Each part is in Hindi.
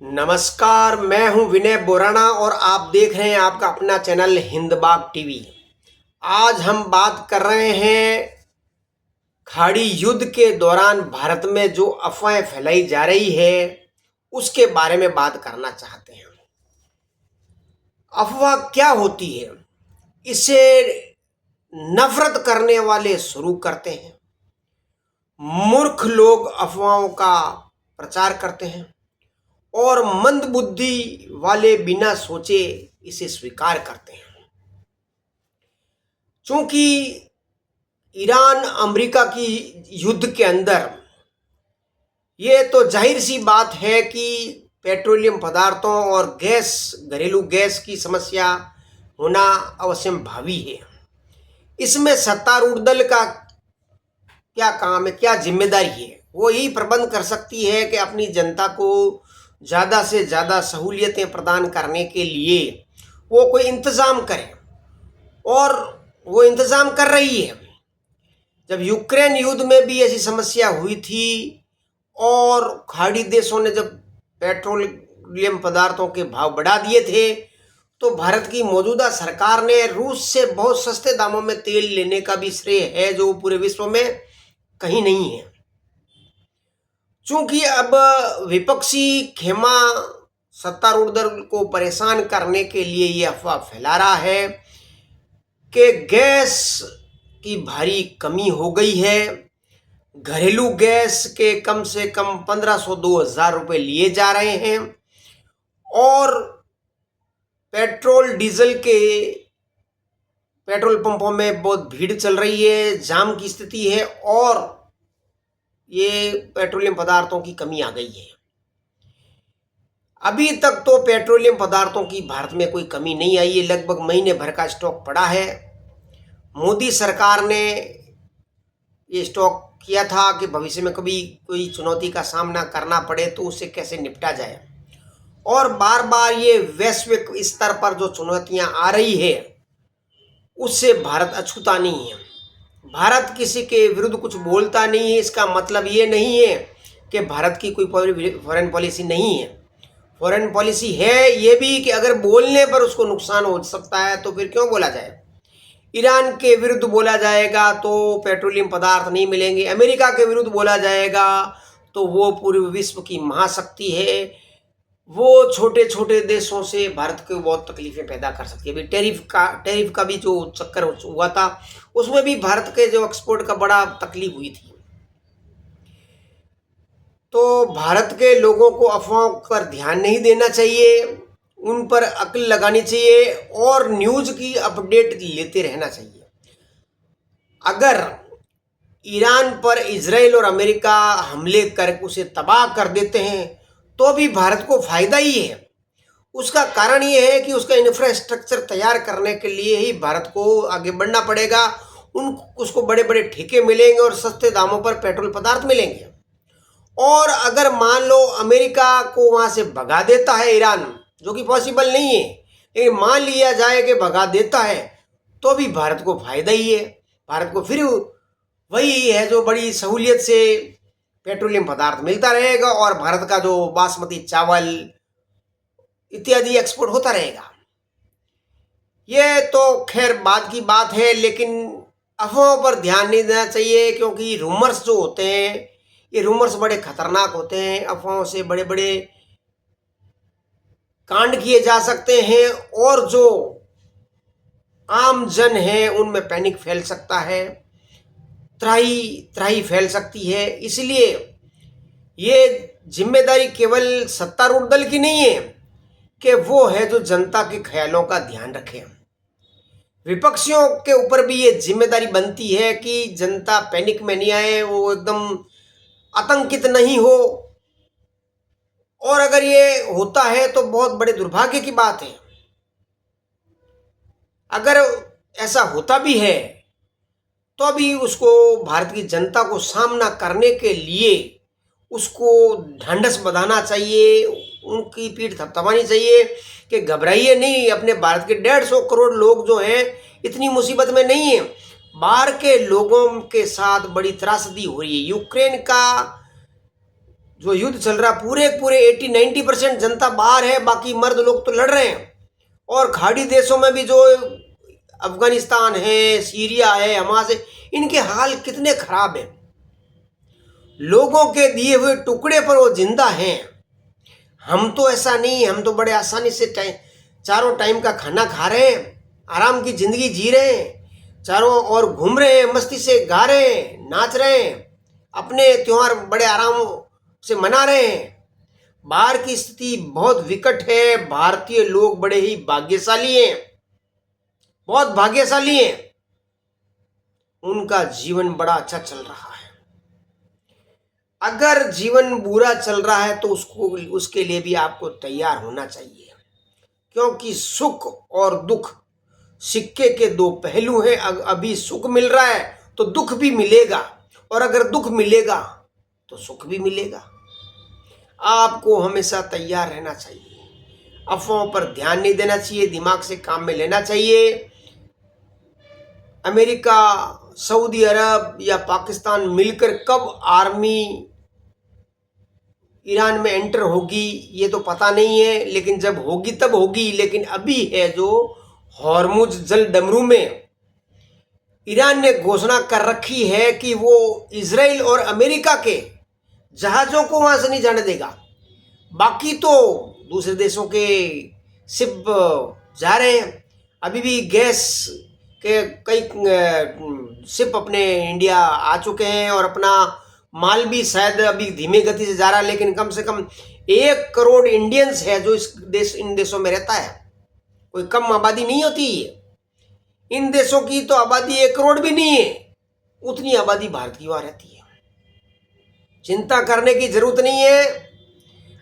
नमस्कार, मैं हूं विनय बोराना और आप देख रहे हैं आपका अपना चैनल हिंद बाग टीवी। आज हम बात कर रहे हैं खाड़ी युद्ध के दौरान भारत में जो अफवाहें फैलाई जा रही है उसके बारे में बात करना चाहते हैं। अफवाह क्या होती है? इसे नफरत करने वाले शुरू करते हैं। मूर्ख लोग अफवाहों का प्रचार करते हैं और मंदबुद्धि वाले बिना सोचे इसे स्वीकार करते हैं। चूंकि ईरान अमेरिका की युद्ध के अंदर ये तो जाहिर सी बात है कि पेट्रोलियम पदार्थों और गैस, घरेलू गैस की समस्या होना अवश्य भावी है। इसमें सत्तारूढ़ दल का क्या काम है, क्या जिम्मेदारी है? वो यही प्रबंध कर सकती है कि अपनी जनता को ज़्यादा से ज़्यादा सहूलियतें प्रदान करने के लिए वो कोई इंतज़ाम करे, और वो इंतज़ाम कर रही है। जब यूक्रेन युद्ध में भी ऐसी समस्या हुई थी और खाड़ी देशों ने जब पेट्रोलियम पदार्थों के भाव बढ़ा दिए थे तो भारत की मौजूदा सरकार ने रूस से बहुत सस्ते दामों में तेल लेने का भी श्रेय है, जो पूरे विश्व में कहीं नहीं है। चूंकि अब विपक्षी खेमा सत्तारूढ़ दल को परेशान करने के लिए ये अफवाह फैला रहा है कि गैस की भारी कमी हो गई है। घरेलू गैस के कम से कम 1500-2000 रुपये लिए जा रहे हैं और पेट्रोल डीजल के पेट्रोल पंपों में बहुत भीड़ चल रही है, जाम की स्थिति है और ये पेट्रोलियम पदार्थों की कमी आ गई है। अभी तक तो पेट्रोलियम पदार्थों की भारत में कोई कमी नहीं आई है, लगभग महीने भर का स्टॉक पड़ा है। मोदी सरकार ने ये स्टॉक किया था कि भविष्य में कभी कोई चुनौती का सामना करना पड़े तो उससे कैसे निपटा जाए, और बार बार ये वैश्विक स्तर पर जो चुनौतियां आ रही है उससे भारत अछूता नहीं है। भारत किसी के विरुद्ध कुछ बोलता नहीं है, इसका मतलब ये नहीं है कि भारत की कोई फॉरेन पॉलिसी नहीं है। फॉरेन पॉलिसी है ये भी कि अगर बोलने पर उसको नुकसान हो सकता है तो फिर क्यों बोला जाए। ईरान के विरुद्ध बोला जाएगा तो पेट्रोलियम पदार्थ नहीं मिलेंगे, अमेरिका के विरुद्ध बोला जाएगा तो वो पूरे विश्व की महाशक्ति है, वो छोटे छोटे देशों से भारत को बहुत तकलीफें पैदा कर सकती है। अभी टैरिफ का भी जो चक्कर हुआ था उसमें भी भारत के जो एक्सपोर्ट का बड़ा तकलीफ हुई थी। तो भारत के लोगों को अफवाहों पर ध्यान नहीं देना चाहिए, उन पर अक्ल लगानी चाहिए और न्यूज़ की अपडेट लेते रहना चाहिए। अगर ईरान पर इजराइल और अमेरिका हमले कर उसे तबाह कर देते हैं तो भी भारत को फायदा ही है। उसका कारण ये है कि उसका इंफ्रास्ट्रक्चर तैयार करने के लिए ही भारत को आगे बढ़ना पड़ेगा। उसको बड़े बड़े ठेके मिलेंगे और सस्ते दामों पर पेट्रोल पदार्थ मिलेंगे। और अगर मान लो अमेरिका को वहां से भगा देता है ईरान, जो कि पॉसिबल नहीं है, लेकिन मान लिया जाए कि भगा देता है तो भी भारत को फायदा ही है। भारत को फिर वही है जो बड़ी सहूलियत से पेट्रोलियम पदार्थ मिलता रहेगा और भारत का जो बासमती चावल इत्यादि एक्सपोर्ट होता रहेगा। ये तो खैर बाद की बात है, लेकिन अफवाहों पर ध्यान नहीं देना चाहिए, क्योंकि रूमर्स जो होते हैं ये रूमर्स बड़े खतरनाक होते हैं। अफवाहों से बड़े बड़े कांड किए जा सकते हैं और जो आम जन है उनमें पैनिक फैल सकता है, त्राही त्राही फैल सकती है। इसलिए ये जिम्मेदारी केवल सत्तारूढ़ दल की नहीं है कि वो है जो जनता के ख्यालों का ध्यान रखे। विपक्षियों के ऊपर भी ये जिम्मेदारी बनती है कि जनता पैनिक में नहीं आए, वो एकदम आतंकित नहीं हो। और अगर ये होता है तो बहुत बड़े दुर्भाग्य की बात है। अगर ऐसा होता भी है तो अभी उसको भारत की जनता को सामना करने के लिए उसको ढांढस बंधाना चाहिए, उनकी पीठ थपथपानी चाहिए कि घबराइए नहीं। अपने भारत के 150 करोड़ लोग जो हैं इतनी मुसीबत में नहीं है। बाहर के लोगों के साथ बड़ी त्रासदी हो रही है। यूक्रेन का जो युद्ध चल रहा पूरे 80-90% जनता बाहर है, बाकी मर्द लोग तो लड़ रहे हैं। और खाड़ी देशों में भी जो अफगानिस्तान है, सीरिया है, हमास है, इनके हाल कितने खराब हैं। लोगों के दिए हुए टुकड़े पर वो जिंदा हैं। हम तो ऐसा नहीं, हम तो बड़े आसानी से चारों टाइम का खाना खा रहे हैं, आराम की जिंदगी जी रहे हैं, चारों ओर घूम रहे हैं, मस्ती से गा रहे हैं, नाच रहे हैं, अपने त्योहार बड़े आराम से मना रहे हैं। बाहर की स्थिति बहुत विकट है। भारतीय लोग बड़े ही भाग्यशाली हैं, बहुत भाग्यशाली हैं। उनका जीवन बड़ा अच्छा चल रहा है। अगर जीवन बुरा चल रहा है तो उसके लिए भी आपको तैयार होना चाहिए, क्योंकि सुख और दुख सिक्के के दो पहलू हैं। अभी सुख मिल रहा है तो दुख भी मिलेगा, और अगर दुख मिलेगा तो सुख भी मिलेगा। आपको हमेशा तैयार रहना चाहिए, अफवाहों पर ध्यान नहीं देना चाहिए, दिमाग से काम में लेना चाहिए। अमेरिका, सऊदी अरब या पाकिस्तान मिलकर कब आर्मी ईरान में एंटर होगी ये तो पता नहीं है, लेकिन जब होगी तब होगी। लेकिन अभी है जो हॉर्मुज जल डमरू में ईरान ने घोषणा कर रखी है कि वो इजराइल और अमेरिका के जहाजों को वहां से नहीं जाने देगा। बाकी तो दूसरे देशों के शिप जा रहे हैं। अभी भी गैस के कई शिप अपने इंडिया आ चुके हैं, और अपना माल भी शायद अभी धीमी गति से जा रहा है, लेकिन कम से कम 1 करोड़ इंडियंस है जो इन देशों में रहता है। कोई कम आबादी नहीं होती है। इन देशों की तो आबादी 1 करोड़ भी नहीं है, उतनी आबादी भारत की वहां रहती है। चिंता करने की जरूरत नहीं है।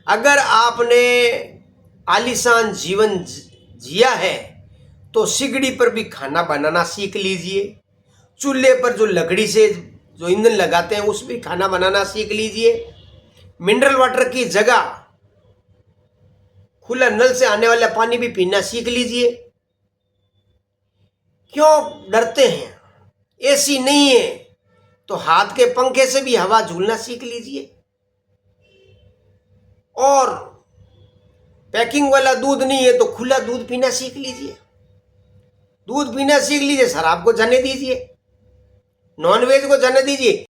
अगर आपने आलीशान जीवन जिया है तो सिगड़ी पर भी खाना बनाना सीख लीजिए। चूल्हे पर जो लकड़ी से जो ईंधन लगाते हैं उस भी खाना बनाना सीख लीजिए। मिनरल वाटर की जगह खुला नल से आने वाला पानी भी पीना सीख लीजिए। क्यों डरते हैं? एसी नहीं है तो हाथ के पंखे से भी हवा झूलना सीख लीजिए। और पैकिंग वाला दूध नहीं है तो खुला दूध पीना सीख लीजिए। दूध पीना सीख लीजिए, शराब को जाने दीजिए, नॉनवेज को जाने दीजिए।